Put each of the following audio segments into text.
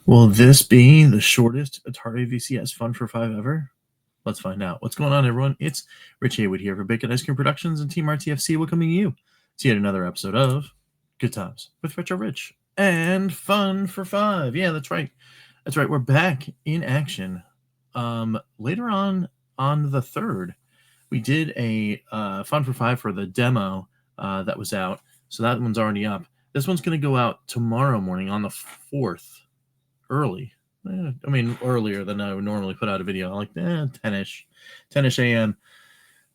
Will this be the shortest Atari VCS Fun for 5 ever? Let's find out. What's going on, everyone? It's Rich Haywood here for Bacon Ice Cream Productions and Team RTFC welcoming you to yet another episode of Good Times with Retro Rich and Fun for 5. Yeah, that's right. That's right. We're back in action. Later on the 3rd, we did a Fun for 5 for the demo that was out. So that one's already up. This one's going to go out tomorrow morning on the 4th. Early. I mean, earlier than I would normally put out a video, like 10-ish a.m.,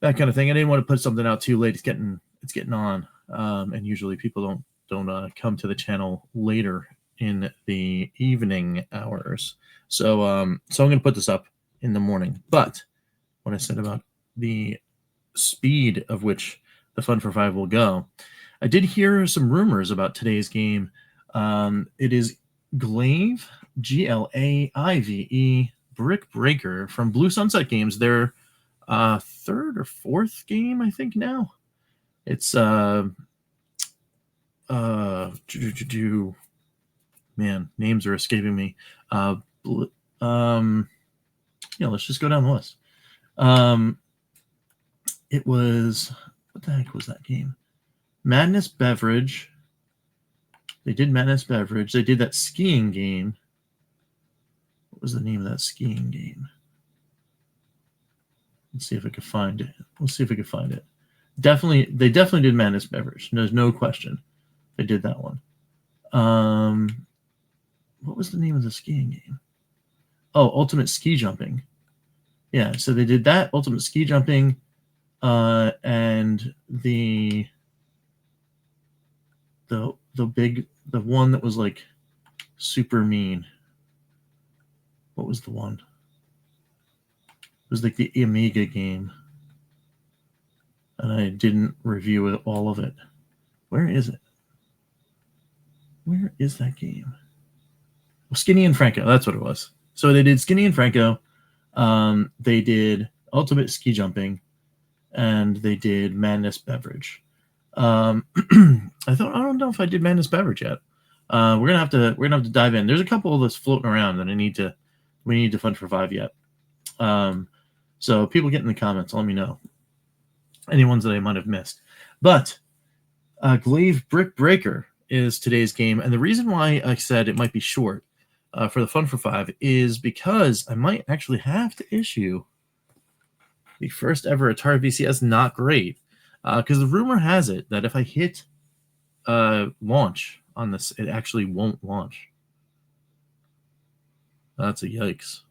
that kind of thing. I didn't want to put something out too late. It's getting on, and usually people don't come to the channel later in the evening hours. So I'm going to put this up in the morning. But what I said about the speed of which the Fun for 5 will go, I did hear some rumors about today's game. It is Glaive, Glaive Brick Breaker from Blue Sunset Games. Their third or fourth game, I think now. It's man, names are escaping me. Let's just go down the list. It was, what the heck was that game? Madness Beverage. They did Madness Beverage. They did that skiing game. What was the name of that skiing game? Let's see if I can find it. Let's see if we can find it. They definitely did Madness Beverage. There's no question. They did that one. What was the name of the skiing game? Oh, Ultimate Ski Jumping. Yeah, so they did that, Ultimate Ski Jumping, and the one that was like super mean. What was the one? It was like the Amiga game, and I didn't review it, all of it. Where is it? Where is that game? Well, Skinny and Franco. That's what it was. So they did Skinny and Franco. They did Ultimate Ski Jumping, and they did Madness Beverage. I don't know if I did Madness Beverage yet. We're gonna have to dive in. There's a couple of those floating around that we need to Fun for 5 yet. So people get in the comments, let me know any ones that I might have missed. But Glaive Brick Breaker is today's game, and the reason why I said it might be short for the Fun for 5 is because I might actually have to issue the first ever Atari VCS Not Great. Because the rumor has it that if I hit launch on this, it actually won't launch. That's a yikes.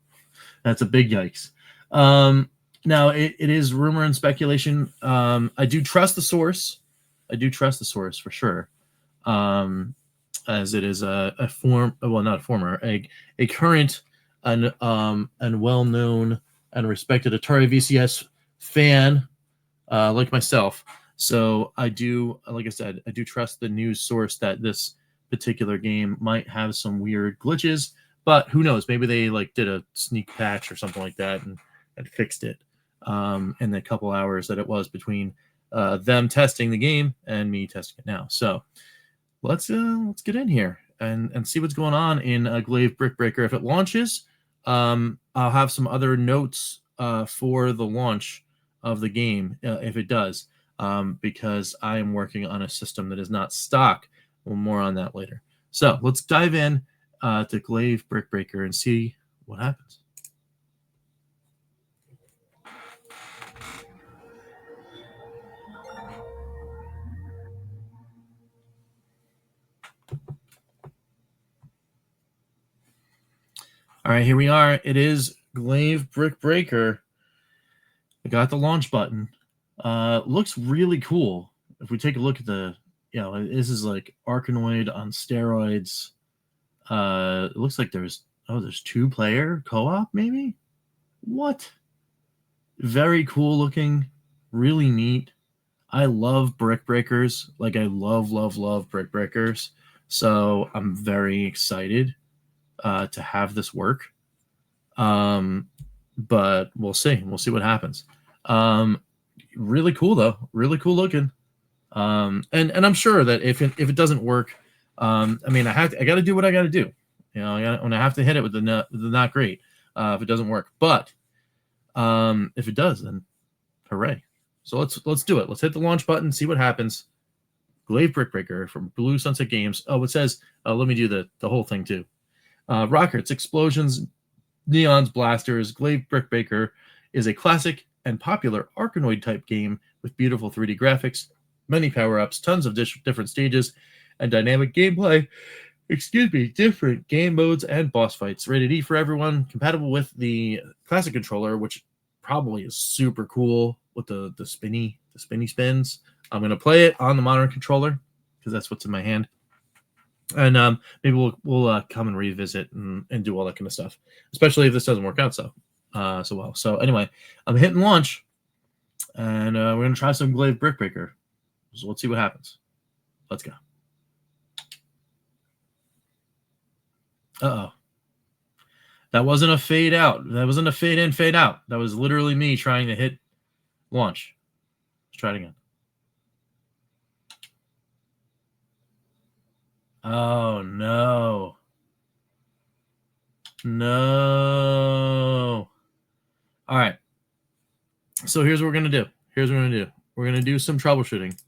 That's a big yikes. Now, it is rumor and speculation. I do trust the source. I do trust the source for sure. As it is a current and well-known and respected Atari VCS fan, like myself. So I do, like I said, I do trust the news source that this particular game might have some weird glitches, but who knows? Maybe they did a sneak patch or something like that and fixed it in the couple hours that it was between them testing the game and me testing it now. So let's get in here and see what's going on in Glaive Brick Breaker. If it launches, I'll have some other notes for the launch of the game if it does, because I am working on a system that is not stock. Well, more on that later. So let's dive in to Glaive Brick Breaker and see what happens. All right, here we are. It is Glaive Brick Breaker. I got the launch button. Looks really cool. If we take a look at this is like Arkanoid on steroids. It looks like there's 2-player co-op maybe? What? Very cool looking, really neat. I love brick breakers. Like I love brick breakers. So I'm very excited to have this work. But we'll see. We'll see what happens. Really cool though. Really cool looking. And I'm sure that if it doesn't work, I mean, I got to do what I got to do. You know, I'm gonna have to hit it with the not great if it doesn't work. But if it does, then hooray! So let's do it. Let's hit the launch button, see what happens. Glaive Brick Breaker from Blue Sunset Games. Oh, it says, let me do the whole thing too. Rockets, explosions, neons, blasters. Glaive Brick Breaker is a classic and popular Arkanoid-type game with beautiful 3D graphics, many power-ups, tons of different stages, and dynamic gameplay. Different game modes and boss fights. Rated E for everyone. Compatible with the classic controller, which probably is super cool with the spinny spins. I'm going to play it on the modern controller because that's what's in my hand. And maybe we'll come and revisit and do all that kind of stuff, especially if this doesn't work out so well. So anyway, I'm hitting launch, and we're going to try some Glaive Brick Breaker. So let's see what happens. Let's go. Uh-oh. That wasn't a fade out. That wasn't a fade in, fade out. That was literally me trying to hit launch. Let's try it again. Oh, no. No. All right. So here's what we're going to do. We're going to do some troubleshooting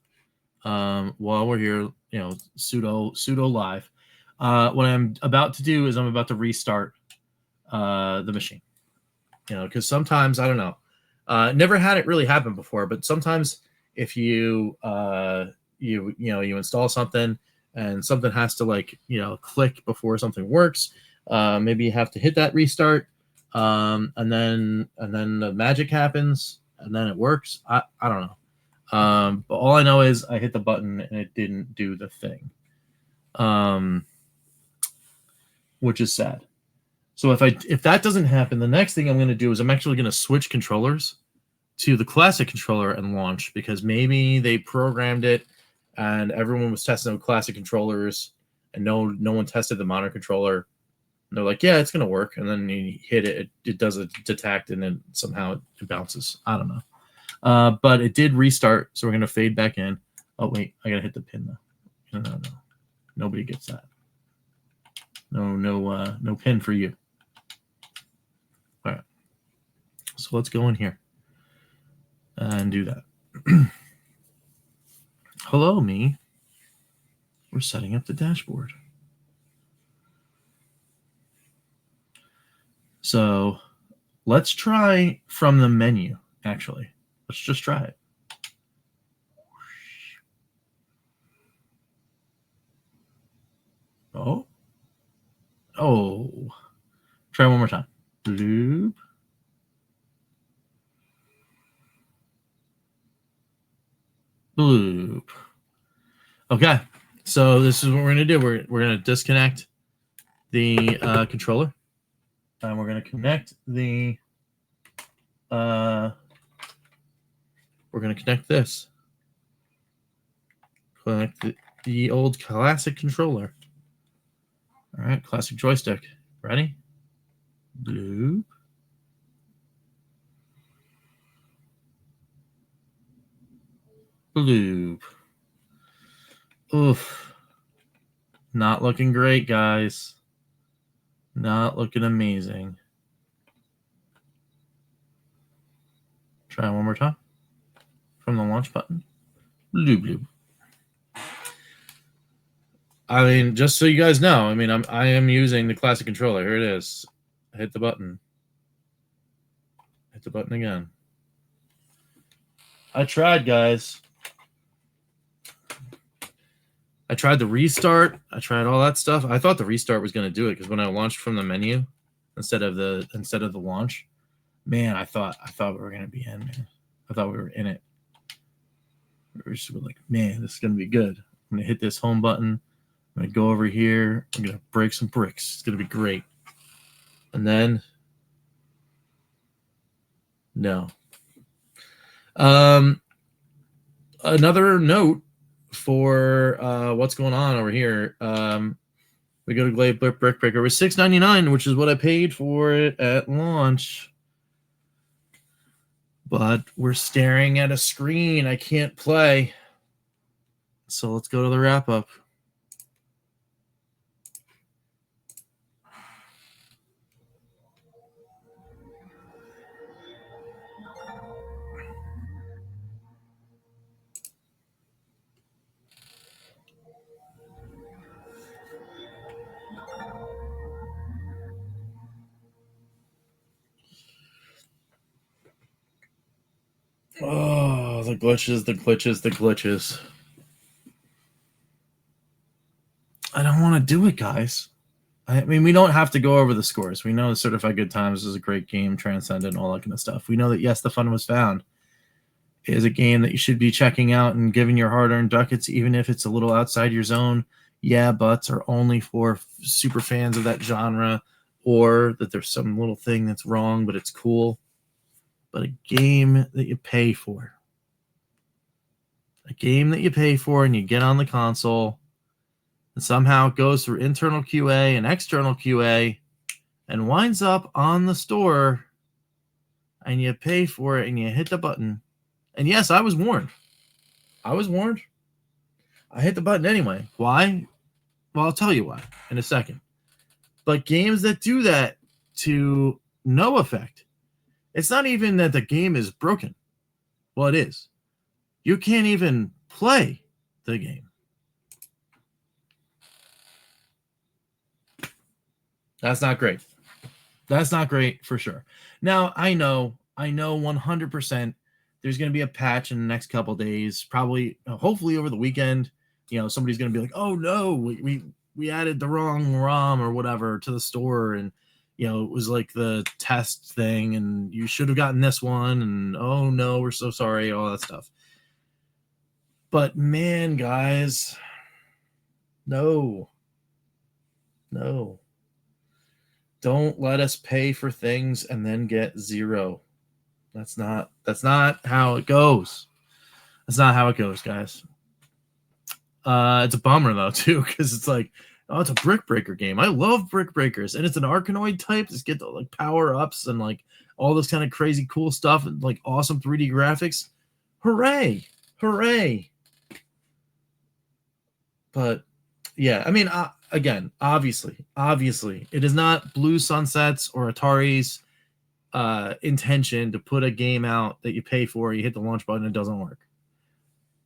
while we're here, you know, pseudo live. What I'm about to do is I'm about to restart the machine. You know, because sometimes, I don't know. Never had it really happen before, but sometimes if you you install something and something has to, like, you know, click before something works, maybe you have to hit that restart, and then the magic happens and then it works. I don't know. But all I know is I hit the button and it didn't do the thing, which is sad. So if that doesn't happen, the next thing I'm going to do is I'm actually going to switch controllers to the classic controller and launch, because maybe they programmed it and everyone was testing with classic controllers and no one tested the modern controller. And they're like, yeah, it's going to work. And then you hit it, it does a detect, and then somehow it bounces. I don't know. But it did restart, so we're going to fade back in. Oh, wait, I got to hit the pin, though. No. Nobody gets that. No pin for you. All right. So let's go in here and do that. Hello, me. We're setting up the dashboard. So let's try from the menu, actually. Let's just try it. Oh. Try one more time. Bloop. Bloop. Okay, so this is what we're going to do. We're going to disconnect the controller, and we're going to connect the we're going to connect this. Connect the old classic controller. All right, classic joystick. Ready? Bloop. Bloop. Oof. Not looking great, guys. Not looking amazing. Try one more time. From the launch button. Bloop, bloop. I mean, just so you guys know, I mean, I am using the classic controller. Here it is. Hit the button. Hit the button again. I tried, guys. I tried the restart. I tried all that stuff. I thought the restart was going to do it, because when I launched from the menu instead of the launch, man, I thought we were going to be in, man. I thought we were in it. We were just like, man, this is going to be good. I'm going to hit this home button. I'm going to go over here. I'm going to break some bricks. It's going to be great. And then, no. Another note for what's going on over here. We go to Glaive Brick Breaker. It was $6.99, which is what I paid for it at launch. But we're staring at a screen. I can't play. So let's go to the wrap up. the glitches. I don't want to do it, guys. I mean, we don't have to go over the scores. We know Certified Good Times is a great game, Transcendent, all that kind of stuff. We know that, yes, The Fun Was Found is a game that you should be checking out and giving your hard-earned ducats, even if it's a little outside your zone. Yeah, buts are only for super fans of that genre, or that there's some little thing that's wrong, but it's cool. But a game that you pay for. A game that you pay for and you get on the console, and somehow it goes through internal QA and external QA and winds up on the store, and you pay for it and you hit the button. And yes, I was warned. I hit the button anyway. Why? Well, I'll tell you why in a second. But games that do that to no effect, it's not even that the game is broken. Well, it is. You can't even play the game. That's not great. That's not great for sure. Now, I know 100% there's going to be a patch in the next couple days, probably, hopefully over the weekend. Somebody's going to be like, oh no, we added the wrong ROM or whatever to the store, and it was like the test thing, and you should have gotten this one, and oh no, we're so sorry, all that stuff. But man, guys, no. Don't let us pay for things and then get zero. That's not how it goes. That's not how it goes, guys. It's a bummer though too, because it's like, oh, it's a Brick Breaker game. I love Brick Breakers, and it's an Arkanoid type. Just get the like power ups and like all this kind of crazy cool stuff and like awesome 3D graphics. Hooray! But yeah, I mean, again, obviously, it is not Blue Sunset's or Atari's intention to put a game out that you pay for, you hit the launch button, it doesn't work.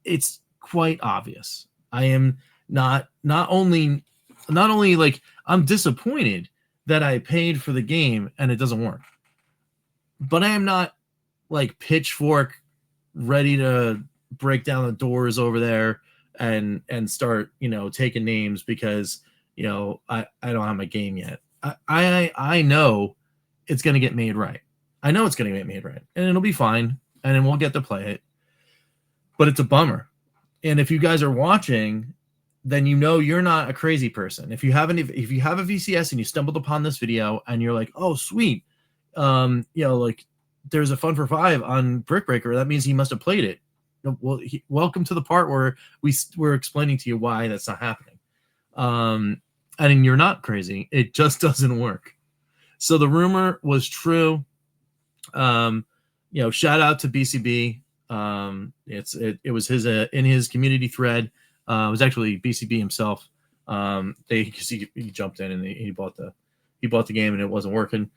It's quite obvious. I am not only like, I'm disappointed that I paid for the game and it doesn't work, but I am not like pitchfork ready to break down the doors over there and start taking names because I don't have my game yet. I know it's going to get made right. I know it's going to get made right, and it'll be fine, and then we'll get to play it. But it's a bummer. And if you guys are watching, then you're not a crazy person. If you have a VCS and you stumbled upon this video and you're like, oh sweet, like there's a Fun for 5 on Brick Breaker, that means he must have played it. Well, welcome to the part where we're explaining to you why that's not happening. And you're not crazy. It just doesn't work. So the rumor was true. Shout out to BCB. It was his in his community thread. It was actually BCB himself. He jumped in and he bought the game and it wasn't working.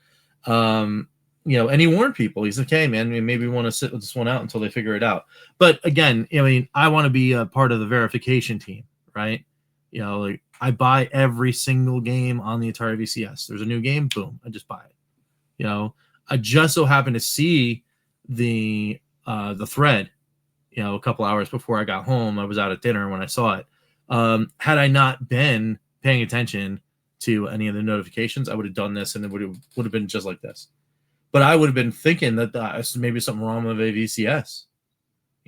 And he warned people. He's like, hey man, maybe we want to sit with this one out until they figure it out. But again, I want to be a part of the verification team, right? Like I buy every single game on the Atari VCS. There's a new game, boom, I just buy it. I just so happened to see the thread, a couple hours before I got home. I was out at dinner when I saw it. Had I not been paying attention to any of the notifications, I would have done this, and it would have been just like this. But I would have been thinking that maybe something wrong with a VCS.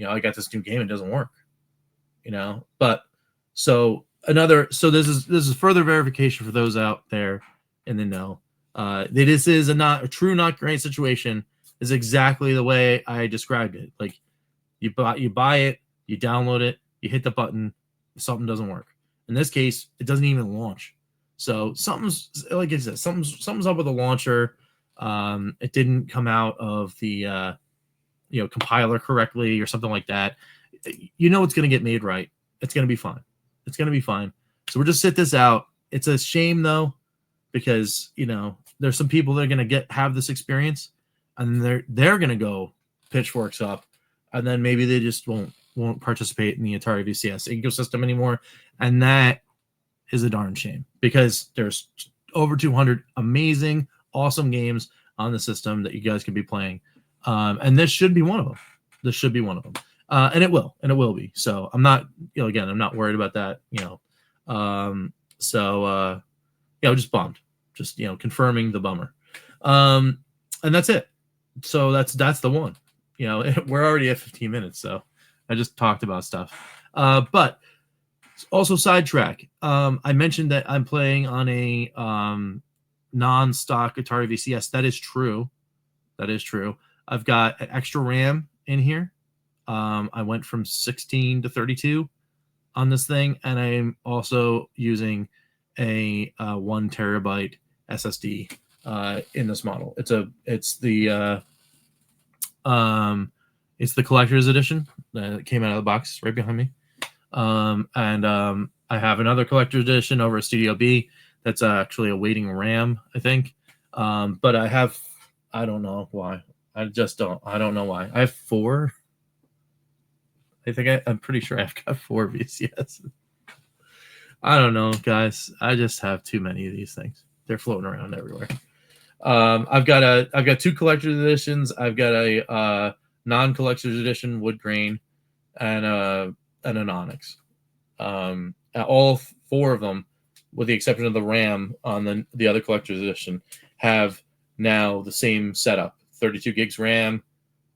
I got this new game, it doesn't work. But so this is further verification for those out there in the know. This is a true not great situation. Is exactly the way I described it. Like you buy it, you download it, you hit the button, something doesn't work. In this case, it doesn't even launch. So something's, like I said, something's up with the launcher. It didn't come out of the compiler correctly or something like that. It's going to get made right. It's going to be fine. It's going to be fine. So we'll just sit this out. It's a shame though, because there's some people that are going to have this experience, and they're going to go pitchforks up, and then maybe they just won't participate in the Atari VCS ecosystem anymore, and that is a darn shame, because there's over 200 amazing, awesome games on the system that you guys can be playing, and this should be one of them. and it will be. So I'm not, again, I'm not worried about that. Just bummed, just confirming the bummer, and that's it. So that's the one. We're already at 15 minutes, so I just talked about stuff. But also sidetrack. I mentioned that I'm playing on a non-stock Atari VCS. That is true. I've got an extra RAM in here. I went from 16 to 32 on this thing, and I'm also using a 1 terabyte SSD in this model. It's the collector's edition that came out of the box right behind me. I have another collector's edition over at Studio B that's actually awaiting RAM, I think. But I don't know why. I don't know why. I have 4. I'm pretty sure I've got 4 VCS. I don't know, guys. I just have too many of these things. They're floating around everywhere. I've got 2 collector's editions. I've got a non-collector's edition wood grain and an Onyx. All 4 of them, with the exception of the RAM on the other collector's edition, have now the same setup: 32 gigs RAM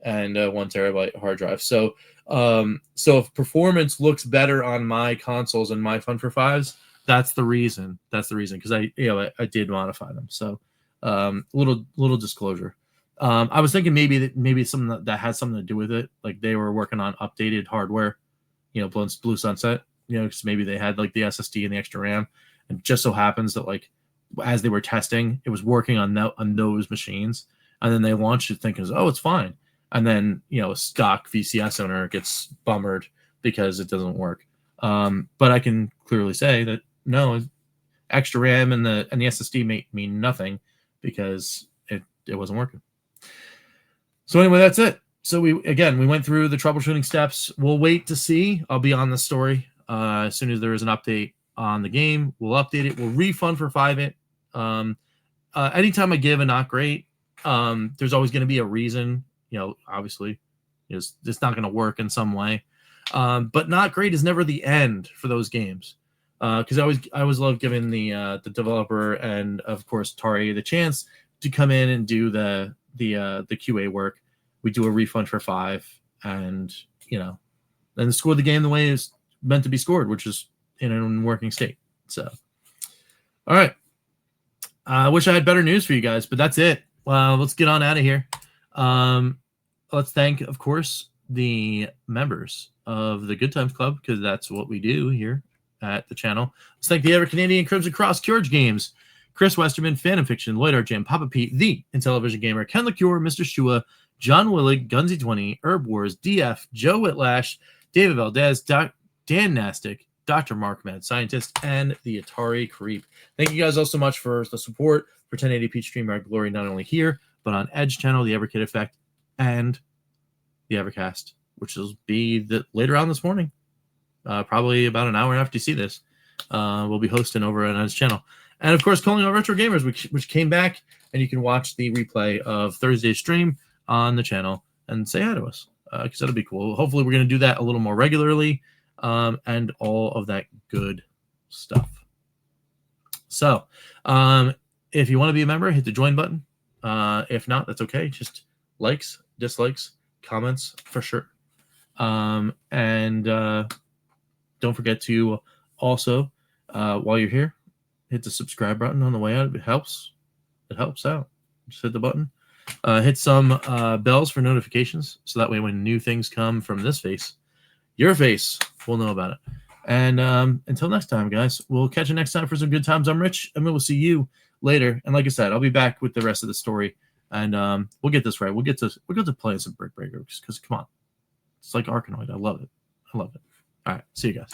and 1 terabyte hard drive. So if performance looks better on my consoles and my Fun for Fives, that's the reason. Because I did modify them. So little disclosure. I was thinking maybe something that had something to do with it, like they were working on updated hardware, Blue Sunset, because maybe they had like the SSD and the extra RAM, and just so happens that like as they were testing, it was working on those machines, and then they launched it thinking, oh, it's fine, and then a stock VCS owner gets bummered because it doesn't work. But I can clearly say that no, extra RAM and the SSD mean nothing because it wasn't working. So anyway, that's it. So we went through the troubleshooting steps. We'll wait to see. I'll be on the story as soon as there is an update on the game. We'll update it. We'll refund for 5 it. Anytime I give a not great, there's always going to be a reason. Obviously, it's not going to work in some way. But not great is never the end for those games. Because I always love giving the developer and of course Atari the chance to come in and do the QA work. We do a refund for 5, and then score the game the way it's meant to be scored, which is in a working state. So, all right. I wish I had better news for you guys, but that's it. Let's get on out of here. Let's thank, of course, the members of the Good Times Club, because that's what we do here at the channel. Let's thank the EverCanadian, Crimson Cross, Curge Games, Chris Westerman, Fan of Fiction, Lloyd Art Jam, Papa Pete, The Intellivision Gamer, Ken LaCure, Mr. Shua, John Willig, Gunsy20, Herb Wars, DF, Joe Whitlash, David Valdez, Dan Nastic, Dr. Mark, Mad Scientist, and the Atari Creep. Thank you guys all so much for the support for 1080p Stream Our Glory, not only here, but on Edge Channel, the EverKid Effect, and the Evercast, which will be later on this morning. Probably about an hour after you see this. We'll be hosting over on Edge Channel. And of course, Calling All Retro Gamers, which came back, and you can watch the replay of Thursday's stream on the channel and say hi to us, because that'll be cool. Hopefully, we're going to do that a little more regularly, and all of that good stuff. So, if you want to be a member, hit the join button. If not, that's okay. Just likes, dislikes, comments for sure. And don't forget to also, while you're here, hit the subscribe button on the way out. It helps. It helps out. Just hit the button. Hit some bells for notifications, so that way when new things come from this face, your face will know about it. And until next time, guys, we'll catch you next time for some good times. I'm Rich, and we will see you later. And like I said, I'll be back with the rest of the story, and we'll get this right. We'll get to playing some Brick Breaker, because come on, it's like Arkanoid. I love it. All right, see you guys.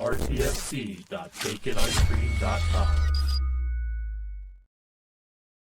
RTFC.baconicecream.com.